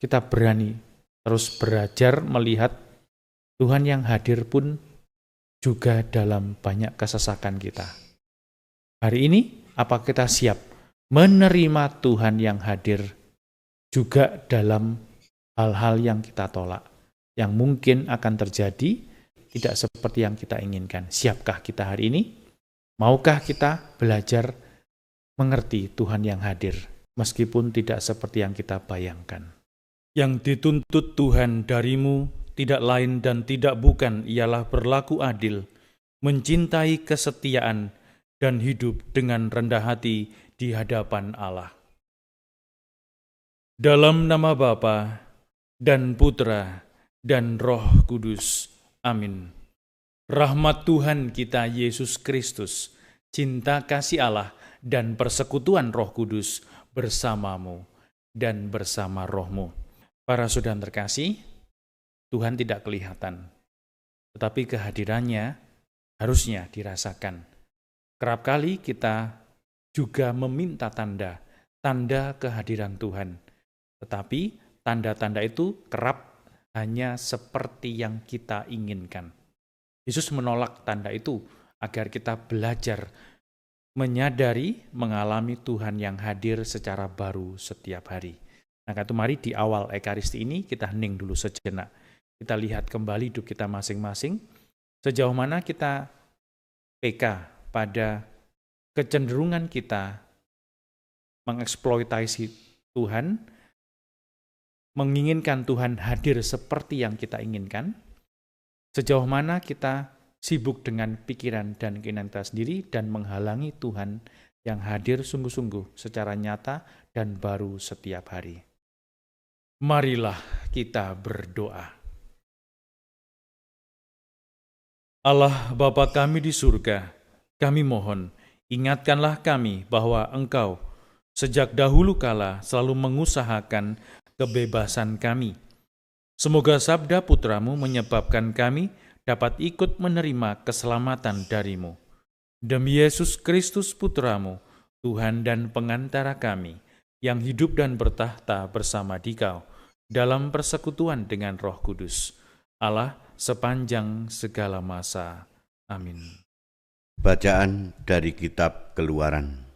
kita berani terus belajar melihat Tuhan yang hadir pun juga dalam banyak kesesakan kita. Hari ini, apa kita siap menerima Tuhan yang hadir juga dalam hal-hal yang kita tolak, yang mungkin akan terjadi tidak seperti yang kita inginkan? Siapkah kita hari ini? Maukah kita belajar mengerti Tuhan yang hadir, meskipun tidak seperti yang kita bayangkan? Yang dituntut Tuhan darimu tidak lain dan tidak bukan ialah berlaku adil, mencintai kesetiaan, dan hidup dengan rendah hati di hadapan Allah. Dalam nama Bapa dan Putra dan Roh Kudus. Amin. Rahmat Tuhan kita Yesus Kristus, cinta kasih Allah, dan persekutuan Roh Kudus bersamamu dan bersama rohmu. Para saudara terkasih, Tuhan tidak kelihatan, tetapi kehadirannya harusnya dirasakan. Kerap kali kita juga meminta tanda kehadiran Tuhan, tetapi tanda-tanda itu kerap hanya seperti yang kita inginkan. Yesus menolak tanda itu agar kita belajar menyadari, mengalami Tuhan yang hadir secara baru setiap hari. Maka itu mari di awal Ekaristi ini kita hening dulu sejenak. Kita lihat kembali hidup kita masing-masing, sejauh mana kita peka pada kecenderungan kita mengeksploitasi Tuhan, menginginkan Tuhan hadir seperti yang kita inginkan, sejauh mana kita sibuk dengan pikiran dan keinginan kita sendiri dan menghalangi Tuhan yang hadir sungguh-sungguh secara nyata dan baru setiap hari. Marilah kita berdoa. Allah Bapa kami di surga, kami mohon, ingatkanlah kami bahwa Engkau sejak dahulu kala selalu mengusahakan kebebasan kami. Semoga sabda Putramu menyebabkan kami dapat ikut menerima keselamatan darimu. Demi Yesus Kristus Putramu, Tuhan dan pengantara kami, yang hidup dan bertahta bersama Dikau, dalam persekutuan dengan Roh Kudus, Allah sepanjang segala masa. Amin. Bacaan dari Kitab Keluaran.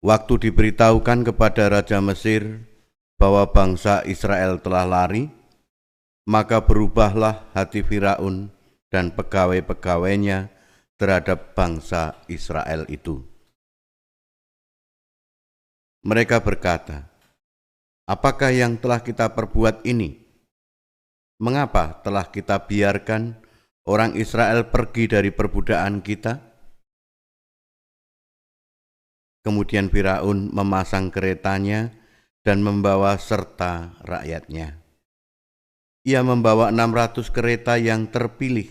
Waktu diberitahukan kepada Raja Mesir bahwa bangsa Israel telah lari, maka berubahlah hati Firaun dan pegawai-pegawainya terhadap bangsa Israel itu. Mereka berkata, "Apakah yang telah kita perbuat ini? Mengapa telah kita biarkan orang Israel pergi dari perbudakan kita?" Kemudian Firaun memasang keretanya dan membawa serta rakyatnya. Ia membawa 600 kereta yang terpilih.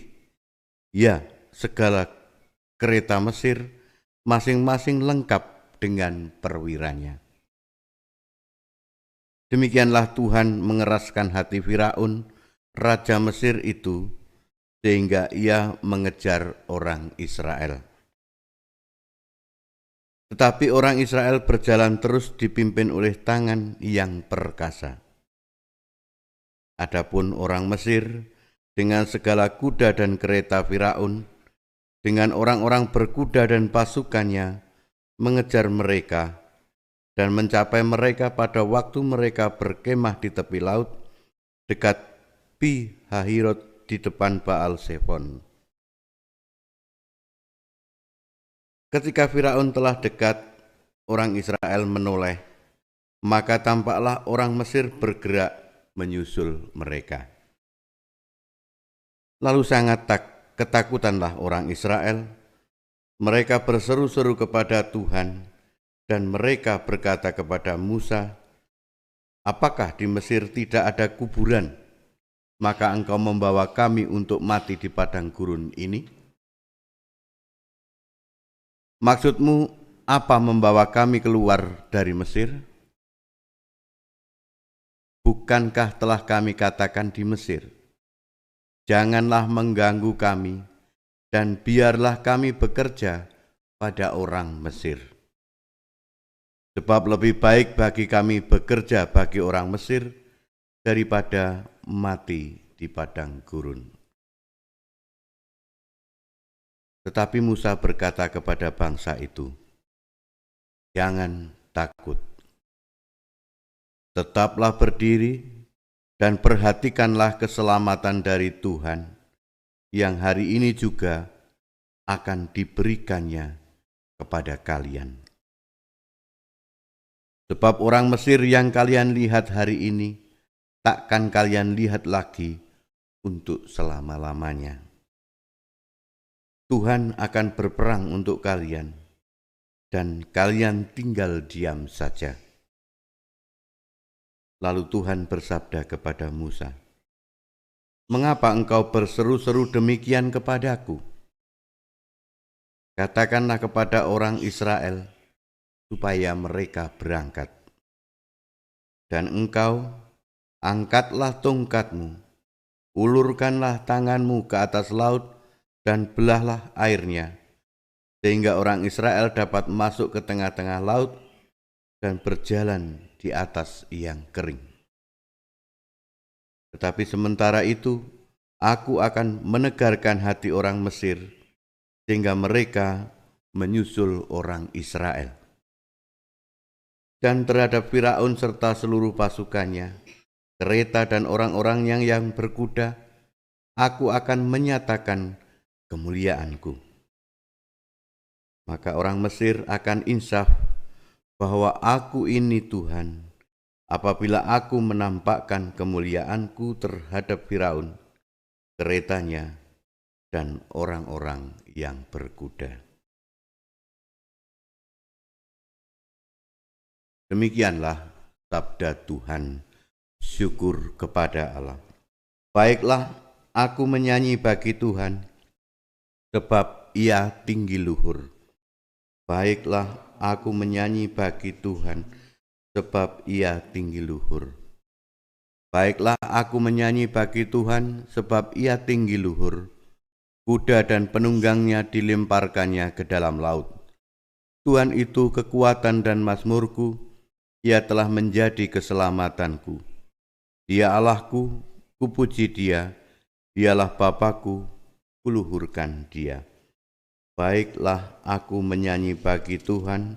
Ya, segala kereta Mesir, masing-masing lengkap dengan perwiranya. Demikianlah Tuhan mengeraskan hati Firaun, raja Mesir itu, sehingga ia mengejar orang Israel. Tetapi orang Israel berjalan terus dipimpin oleh tangan yang perkasa. Adapun orang Mesir dengan segala kuda dan kereta Firaun, dengan orang-orang berkuda dan pasukannya, mengejar mereka dan mencapai mereka pada waktu mereka berkemah di tepi laut, dekat Pi Hahirot di depan Baal Zephon. Ketika Firaun telah dekat, orang Israel menoleh, maka tampaklah orang Mesir bergerak menyusul mereka. Lalu sangat ketakutanlah orang Israel. Mereka berseru-seru kepada Tuhan, dan mereka berkata kepada Musa, "Apakah di Mesir tidak ada kuburan? Maka engkau membawa kami untuk mati di padang gurun ini? Maksudmu apa membawa kami keluar dari Mesir? Bukankah telah kami katakan di Mesir, janganlah mengganggu kami, dan biarlah kami bekerja pada orang Mesir." Sebab lebih baik bagi kami bekerja bagi orang Mesir daripada mati di padang gurun. Tetapi Musa berkata kepada bangsa itu, "Jangan takut. Tetaplah berdiri dan perhatikanlah keselamatan dari Tuhan yang hari ini juga akan diberikannya kepada kalian. Sebab orang Mesir yang kalian lihat hari ini, takkan kalian lihat lagi untuk selama-lamanya. Tuhan akan berperang untuk kalian, dan kalian tinggal diam saja." Lalu Tuhan bersabda kepada Musa, "Mengapa engkau berseru-seru demikian kepadaku? Katakanlah kepada orang Israel supaya mereka berangkat. Dan engkau angkatlah tongkatmu, ulurkanlah tanganmu ke atas laut dan belahlah airnya, sehingga orang Israel dapat masuk ke tengah-tengah laut dan berjalan di atas yang kering. Tetapi sementara itu, aku akan menegarkan hati orang Mesir, sehingga mereka menyusul orang Israel. Dan terhadap Firaun serta seluruh pasukannya, kereta dan orang-orang yang berkuda, aku akan menyatakan kemuliaanku. Maka orang Mesir akan insaf bahwa aku ini Tuhan, apabila aku menampakkan kemuliaanku terhadap Firaun, keretanya, dan orang-orang yang berkuda." Demikianlah sabda Tuhan. Syukur kepada Allah. Baiklah, aku menyanyi bagi Tuhan, sebab Ia tinggi luhur. Baiklah, aku menyanyi bagi Tuhan, sebab Ia tinggi luhur. Baiklah, aku menyanyi bagi Tuhan, sebab Ia tinggi luhur. Kuda dan penunggangnya dilemparkannya ke dalam laut. Tuhan itu kekuatan dan mazmurku, Ia telah menjadi keselamatanku. Dia Allahku, kupuji Dia, Dialah Bapa-Ku, kuluhurkan Dia. Baiklah, aku menyanyi bagi Tuhan,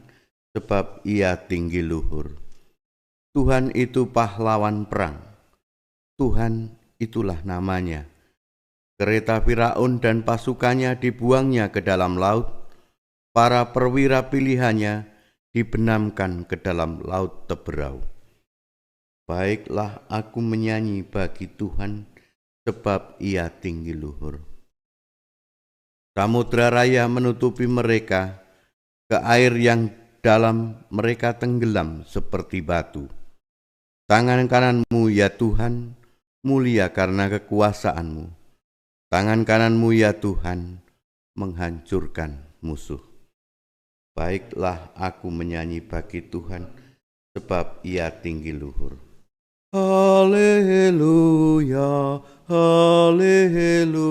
sebab Ia tinggi luhur. Tuhan itu pahlawan perang, Tuhan itulah namanya. Kereta Firaun dan pasukannya dibuangnya ke dalam laut, para perwira pilihannya dibenamkan ke dalam laut teberau. Baiklah, aku menyanyi bagi Tuhan, sebab Ia tinggi luhur. Samudra raya menutupi mereka, ke air yang dalam mereka tenggelam seperti batu. Tangan kananmu ya Tuhan, mulia karena kekuasaan-Mu. Tangan kananmu ya Tuhan, menghancurkan musuh. Baiklah, aku menyanyi bagi Tuhan, sebab Ia tinggi luhur. Haleluya, haleluya,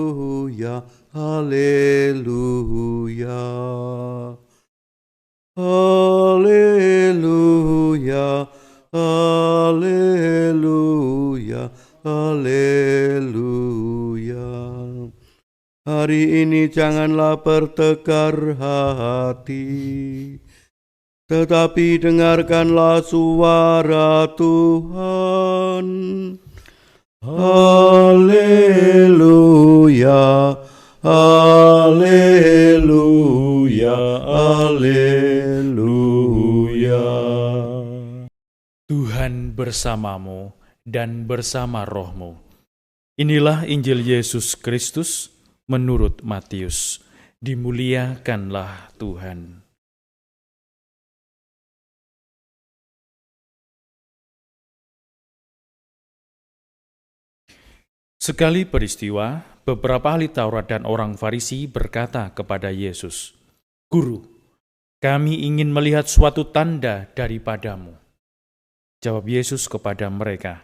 haleluya. Haleluya, haleluya, haleluya. Hari ini janganlah bertegar hati, tetapi dengarkanlah suara Tuhan. Haleluya, haleluya, haleluya. Tuhan bersamamu dan bersama rohmu. Inilah Injil Yesus Kristus menurut Matius. Dimuliakanlah Tuhan. Sekali peristiwa, beberapa ahli Taurat dan orang Farisi berkata kepada Yesus, "Guru, kami ingin melihat suatu tanda daripadamu." Jawab Yesus kepada mereka,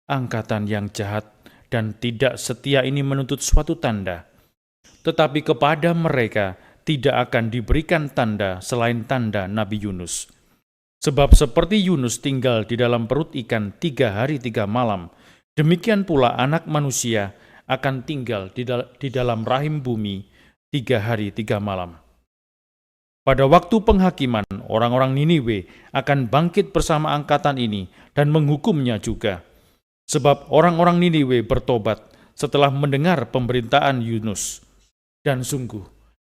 "Angkatan yang jahat dan tidak setia ini menuntut suatu tanda, tetapi kepada mereka tidak akan diberikan tanda selain tanda Nabi Yunus. Sebab seperti Yunus tinggal di dalam perut ikan 3 hari 3 malam, demikian pula Anak Manusia akan tinggal di dalam rahim bumi 3 hari 3 malam. Pada waktu penghakiman, orang-orang Niniwe akan bangkit bersama angkatan ini dan menghukumnya juga. Sebab orang-orang Niniwe bertobat setelah mendengar pemberitaan Yunus. Dan sungguh,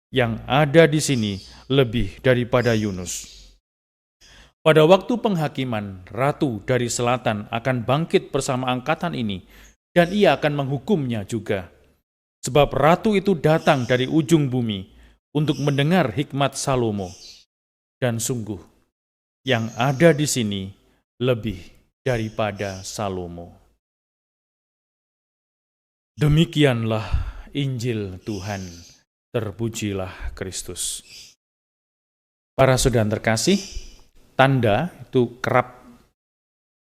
yang ada di sini lebih daripada Yunus. Pada waktu penghakiman, ratu dari selatan akan bangkit bersama angkatan ini, dan ia akan menghukumnya juga. Sebab ratu itu datang dari ujung bumi untuk mendengar hikmat Salomo. Dan sungguh, yang ada di sini lebih daripada Salomo. Demikianlah Injil Tuhan, terpujilah Kristus. Para saudara terkasih, tanda itu kerap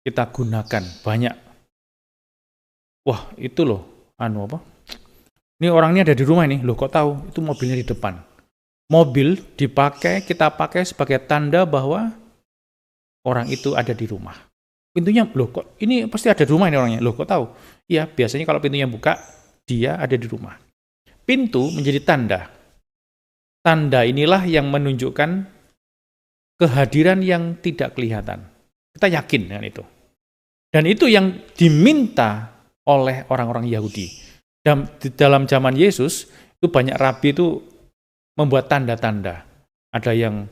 kita gunakan banyak. Wah, itu loh, ini orangnya ada di rumah ini, loh kok tahu? Itu mobilnya di depan. Mobil kita pakai sebagai tanda bahwa orang itu ada di rumah. Pintunya, loh kok ini pasti ada di rumah ini orangnya, loh kok tahu? Iya, biasanya kalau pintunya buka, dia ada di rumah. Pintu menjadi tanda. Tanda inilah yang menunjukkan kehadiran yang tidak kelihatan. Kita yakin dengan itu. Dan itu yang diminta oleh orang-orang Yahudi. Dan di dalam zaman Yesus, itu banyak rabi itu membuat tanda-tanda. Ada yang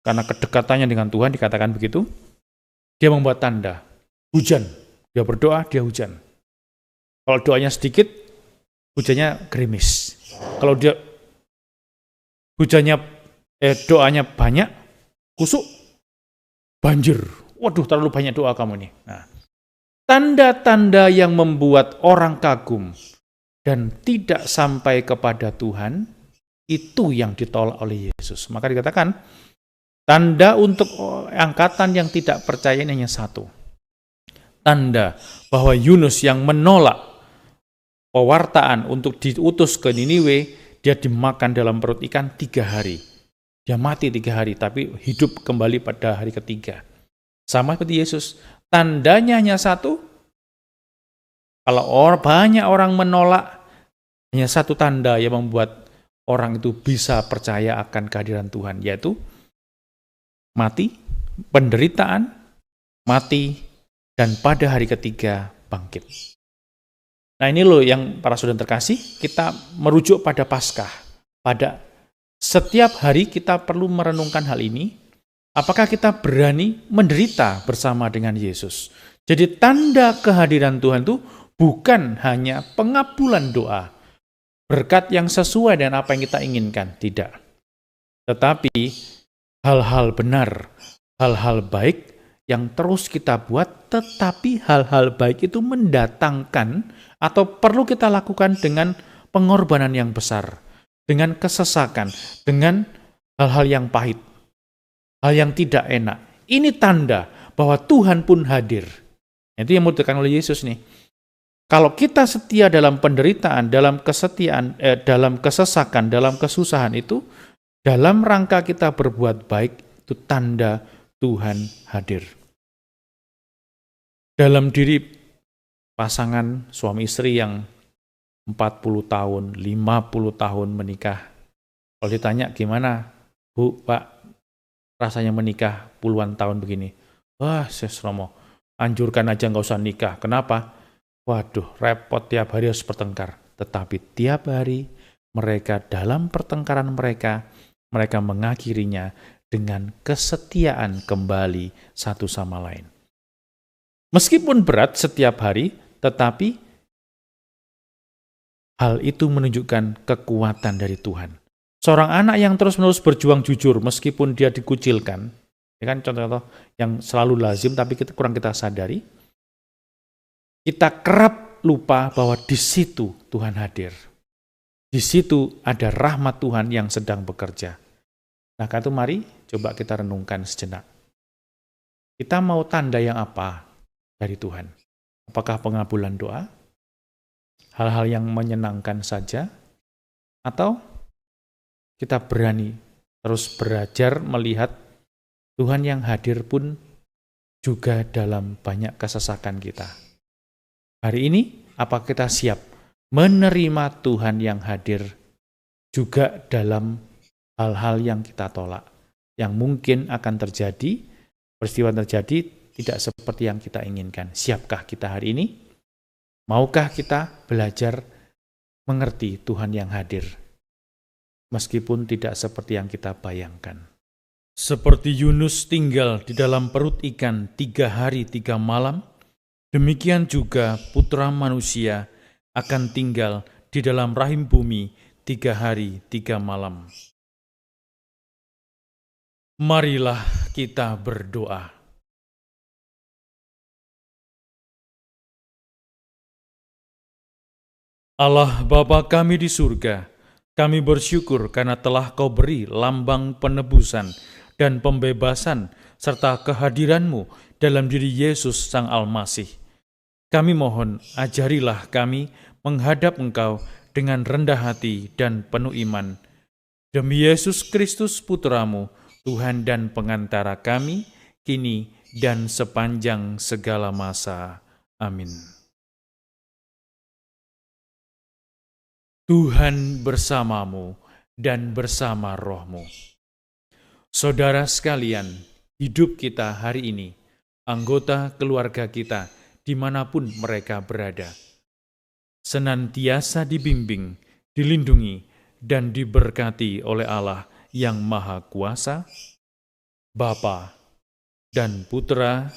karena kedekatannya dengan Tuhan dikatakan begitu, dia membuat tanda. Hujan, dia berdoa, dia hujan. Kalau doanya sedikit, hujannya gerimis. Kalau dia doanya banyak, kusuk, banjir. Waduh, terlalu banyak doa kamu nih. Nah, tanda-tanda yang membuat orang kagum dan tidak sampai kepada Tuhan, itu yang ditolak oleh Yesus. Maka dikatakan, tanda untuk angkatan yang tidak percaya ini hanya satu. Tanda bahwa Yunus yang menolak pewartaan untuk diutus ke Niniwe, dia dimakan dalam perut ikan 3 hari. Dia mati 3 hari, tapi hidup kembali pada hari ketiga. Sama seperti Yesus. Tandanya hanya satu. Kalau banyak orang menolak, hanya satu tanda yang membuat orang itu bisa percaya akan kehadiran Tuhan, yaitu mati, penderitaan, mati, dan pada hari ketiga bangkit. Nah ini loh yang para saudara terkasih, kita merujuk pada Paskah. Pada setiap hari kita perlu merenungkan hal ini. Apakah kita berani menderita bersama dengan Yesus? Jadi tanda kehadiran Tuhan itu bukan hanya pengabulan doa, berkat yang sesuai dengan apa yang kita inginkan, tidak. Tetapi hal-hal benar, hal-hal baik yang terus kita buat, tetapi hal-hal baik itu mendatangkan atau perlu kita lakukan dengan pengorbanan yang besar, dengan kesesakan, dengan hal-hal yang pahit, hal yang tidak enak. Ini tanda bahwa Tuhan pun hadir. Itu yang dikatakan oleh Yesus nih. Kalau kita setia dalam penderitaan, dalam kesetiaan, dalam kesesakan, dalam kesusahan itu, dalam rangka kita berbuat baik, itu tanda Tuhan hadir. Dalam diri pasangan suami istri yang 40 tahun, 50 tahun menikah, kalau ditanya gimana, Bu, Pak, rasanya menikah puluhan tahun begini? Wah, Sis Romo, anjurkan aja nggak usah nikah. Kenapa? Waduh, repot tiap hari harus bertengkar. Tetapi tiap hari mereka dalam pertengkaran mereka mengakhirinya dengan kesetiaan kembali satu sama lain. Meskipun berat setiap hari, tetapi hal itu menunjukkan kekuatan dari Tuhan. Seorang anak yang terus-menerus berjuang jujur meskipun dia dikucilkan, ya kan contoh-contoh yang selalu lazim tapi kurang kita sadari, kita kerap lupa bahwa di situ Tuhan hadir. Di situ ada rahmat Tuhan yang sedang bekerja. Nah, karena itu mari coba kita renungkan sejenak. Kita mau tanda yang apa dari Tuhan? Apakah pengabulan doa? Hal-hal yang menyenangkan saja? Atau kita berani terus belajar melihat Tuhan yang hadir pun juga dalam banyak kesesakan kita. Hari ini, apa kita siap menerima Tuhan yang hadir juga dalam hal-hal yang kita tolak, yang mungkin akan terjadi, peristiwa terjadi tidak seperti yang kita inginkan. Siapkah kita hari ini? Maukah kita belajar mengerti Tuhan yang hadir, meskipun tidak seperti yang kita bayangkan? Seperti Yunus tinggal di dalam perut ikan 3 hari 3 malam, demikian juga Putra Manusia akan tinggal di dalam rahim bumi 3 hari 3 malam. Marilah kita berdoa. Allah Bapa kami di surga, kami bersyukur karena telah Kau beri lambang penebusan dan pembebasan serta kehadiran-Mu dalam diri Yesus Sang Almasih. Kami mohon, ajarilah kami menghadap Engkau dengan rendah hati dan penuh iman. Demi Yesus Kristus Putra-Mu, Tuhan dan pengantara kami, kini dan sepanjang segala masa. Amin. Tuhan bersamamu dan bersama rohmu. Saudara sekalian, hidup kita hari ini, anggota keluarga kita, dimanapun mereka berada, senantiasa dibimbing, dilindungi, dan diberkati oleh Allah yang Maha Kuasa, Bapa dan Putra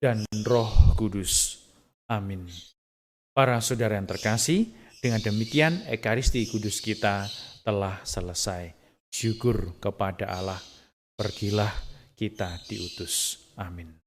dan Roh Kudus. Amin. Para saudara yang terkasih, dengan demikian Ekaristi Kudus kita telah selesai. Syukur kepada Allah, pergilah kita diutus. Amin.